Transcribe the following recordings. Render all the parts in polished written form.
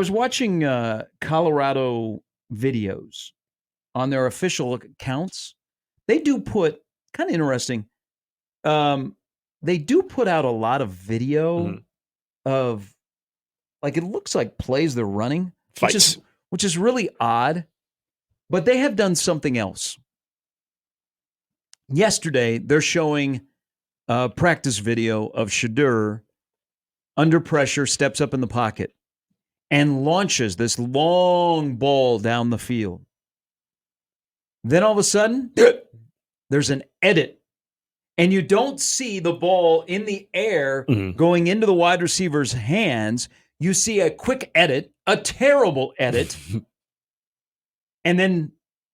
was watching Colorado videos on their official accounts. They do put kind of interesting. Um, they do put out a lot of video of like it looks like plays they're running, Fights. which is really odd. But they have done something else. Yesterday, they're showing a practice video of Shadur under pressure, steps up in the pocket, and launches this long ball down the field. Then all of a sudden, there's an edit, and you don't see the ball in the air going into the wide receiver's hands. You see a quick edit, a terrible edit, and then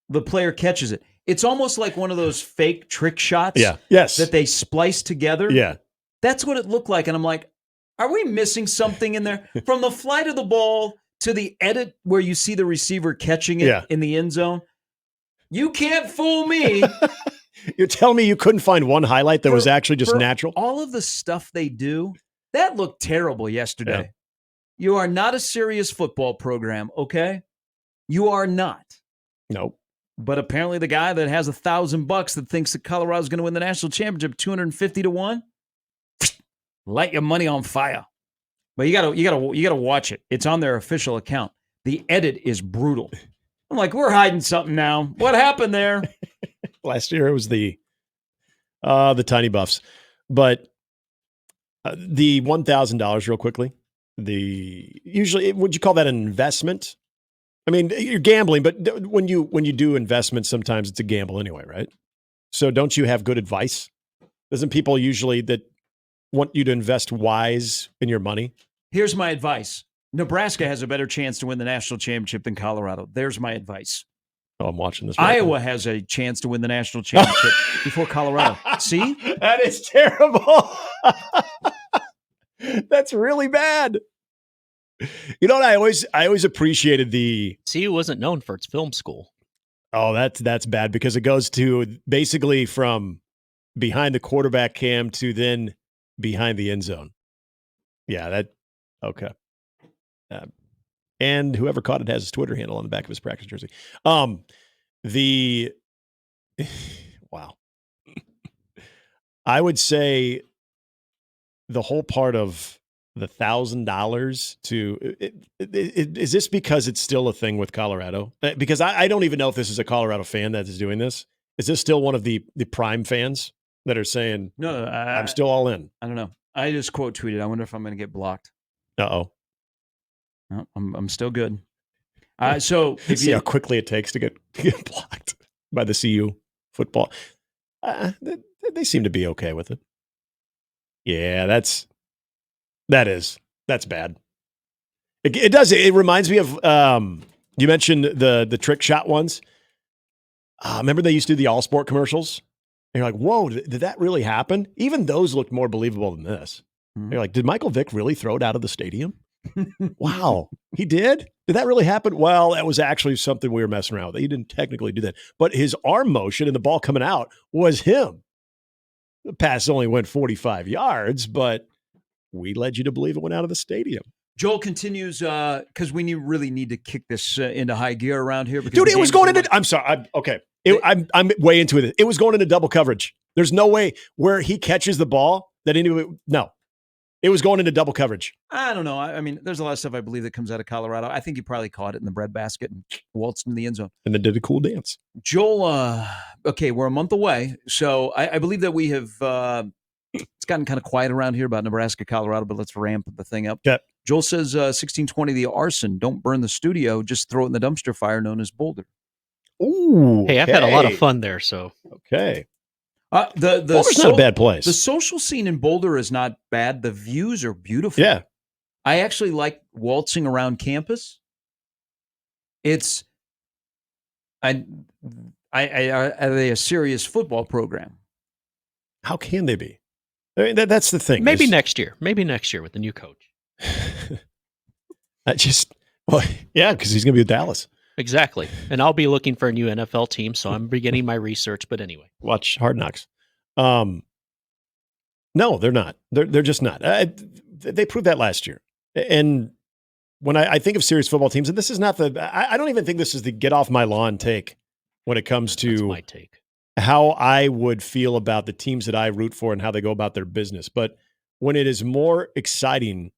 the player catches it. It's almost like one of those fake trick shots that they splice together. Yeah. That's what it looked like. And I'm like, are we missing something in there? From the flight of the ball to the edit where you see the receiver catching it in the end zone, you can't fool me. You're telling me you couldn't find one highlight that was actually just natural? All of the stuff they do, that looked terrible yesterday. Yeah. You are not a serious football program, okay? You are not. Nope. But apparently the guy that has $1,000 that thinks that Colorado's going to win the national championship 250-1, light your money on fire. But you gotta watch it. It's on their official account. The edit is brutal. I'm like, we're hiding something now. What happened there? Last year it was the Tiny Buffs, but the $1,000 real quickly. Usually, would you call that an investment? I mean, you're gambling, but when you do investments, sometimes it's a gamble anyway, right? So don't you have good advice? Doesn't people usually that want you to invest wise in your money? Here's my advice. Nebraska has a better chance to win the national championship than Colorado. There's my advice. Oh, I'm watching this. Right Iowa now. has a chance to win the national championship before Colorado. See? That is terrible. That's really bad. You know what? I always appreciated the CU wasn't known for its film school. Oh, that's bad because it goes to basically from behind the quarterback cam to then behind the end zone. Yeah, okay. And whoever caught it has his Twitter handle on the back of his practice jersey. Wow. I would say the whole part of the $1,000 to is this because it's still a thing with Colorado? Because I don't even know if this is a Colorado fan that is doing this. Is this still one of the prime fans that are saying, no, I'm still all in? I don't know. I just quote tweeted. I wonder if I'm going to get blocked. Uh-oh. No, I'm still good. So if see how quickly it takes to get blocked by the CU football. They seem to be okay with it. Yeah, that's bad. It does. It reminds me of you mentioned the trick shot ones. Remember they used to do the All Sport commercials? And you're like, whoa, did that really happen? Even those looked more believable than this. Mm-hmm. You're like, did Michael Vick really throw it out of the stadium? Wow, he did? Did that really happen? Well, that was actually something we were messing around with. He didn't technically do that. But his arm motion and the ball coming out was him. The pass only went 45 yards, but we led you to believe it went out of the stadium. Joel continues because we really need to kick this into high gear around here. Because dude, it was going into. I'm sorry. Okay, I'm way into it. It was going into double coverage. There's no way where he catches the ball that anyone. No, it was going into double coverage. I don't know. I mean, there's a lot of stuff I believe that comes out of Colorado. I think he probably caught it in the breadbasket and waltzed in the end zone. And then did a cool dance. Joel, okay, we're a month away. So I believe that we have, it's gotten kind of quiet around here about Nebraska, Colorado, but let's ramp the thing up. Yeah. Joel says 1620, the arson, don't burn the studio, just throw it in the dumpster fire known as Boulder. Ooh. Hey, I've had a lot of fun there, so. Okay. Boulder's not a bad place. The social scene in Boulder is not bad. The views are beautiful. Yeah. I actually like waltzing around campus. It's, are they a serious football program? How can they be? I mean, that's the thing. Maybe next year with the new coach. Because he's going to be with Dallas. Exactly. And I'll be looking for a new NFL team, so I'm beginning my research. But anyway. Watch Hard Knocks. No, they're not. They're just not. They proved that last year. And when I think of serious football teams, and this is not I don't even think this is the get off my lawn take when it comes That's to my take. how I would feel about the teams that I root for and how they go about their business. But when it is more exciting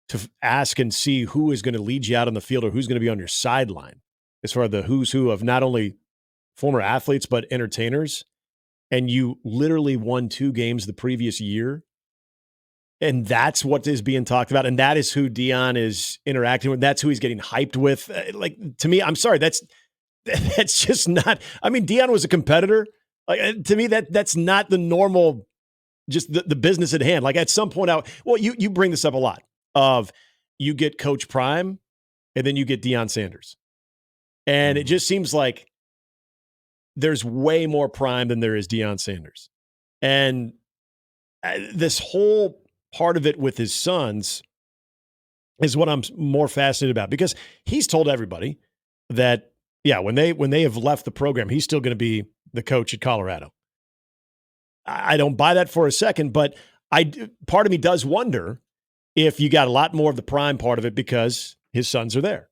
to ask and see who is going to lead you out on the field or who's going to be on your sideline, as far as the who's who of not only former athletes, but entertainers, and you literally won 2 games the previous year, and that's what is being talked about, and that is who Deion is interacting with. That's who he's getting hyped with. Like, to me, I'm sorry, that's just not. I mean, Deion was a competitor. Like, to me, that's not the normal, just the business at hand. Like, at some point out, well, you bring this up a lot. Of you get Coach Prime, and then you get Deion Sanders, and it just seems like there's way more Prime than there is Deion Sanders, and this whole part of it with his sons is what I'm more fascinated about, because he's told everybody that, yeah, when they have left the program, he's still going to be the coach at Colorado. I don't buy that for a second, but part of me does wonder if you got a lot more of the Prime part of it because his sons are there.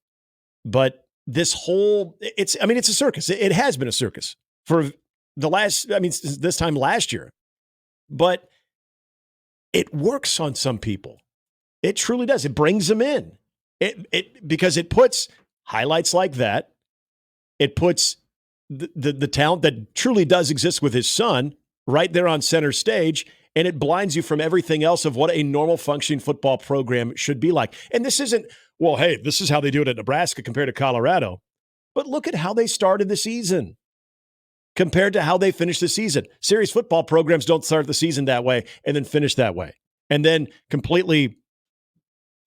But this whole, it's a circus. It has been a circus for the last, this time last year. But it works on some people. It truly does. It brings them in. Because it puts highlights like that. It puts the talent that truly does exist with his son right there on center stage, and it blinds you from everything else of what a normal functioning football program should be like. And this isn't, well, hey, this is how they do it at Nebraska compared to Colorado. But look at how they started the season compared to how they finished the season. Serious football programs don't start the season that way and then finish that way. And then completely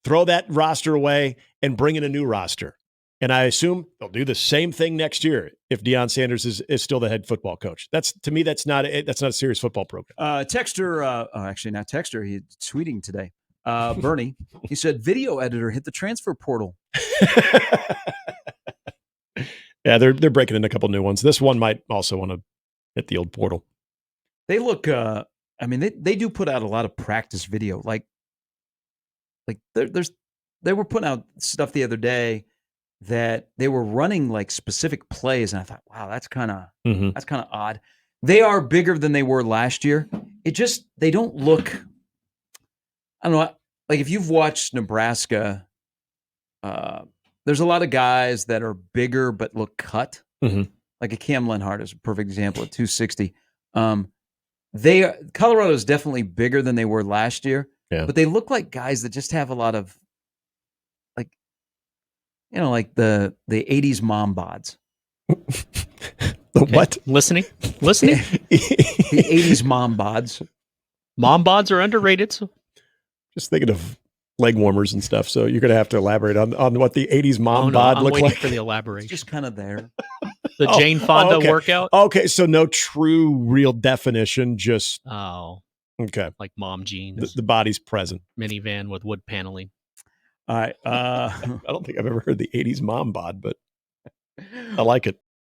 throw that roster away and bring in a new roster. And I assume they'll do the same thing next year if Deion Sanders is still the head football coach. To me, that's not a serious football program. Texter, actually not Texter, he's tweeting today. Bernie, he said, video editor hit the transfer portal. Yeah, they're breaking in a couple new ones. This one might also want to hit the old portal. They look, they do put out a lot of practice video. Like they were putting out stuff the other day that they were running like specific plays, and I thought, wow, that's kind of odd. They are bigger than they were last year. They don't look, I don't know, like if you've watched Nebraska, there's a lot of guys that are bigger but look cut. Mm-hmm. Like a Cam Lenhart is a perfect example at 260. Colorado is definitely bigger than they were last year, but they look like guys that just have a lot of, like the 80s mom bods. What? Listening? The 80s mom bods. Mom bods are underrated. So. Just thinking of leg warmers and stuff. So you're going to have to elaborate on what the 80s mom bod look like. For the elaboration. It's just kind of there. The Jane Fonda workout? Okay, so no true, real definition, just... Oh. Okay. Like mom jeans. The body's present. Minivan with wood paneling. All right. I don't think I've ever heard the 80s mom bod, but I like it.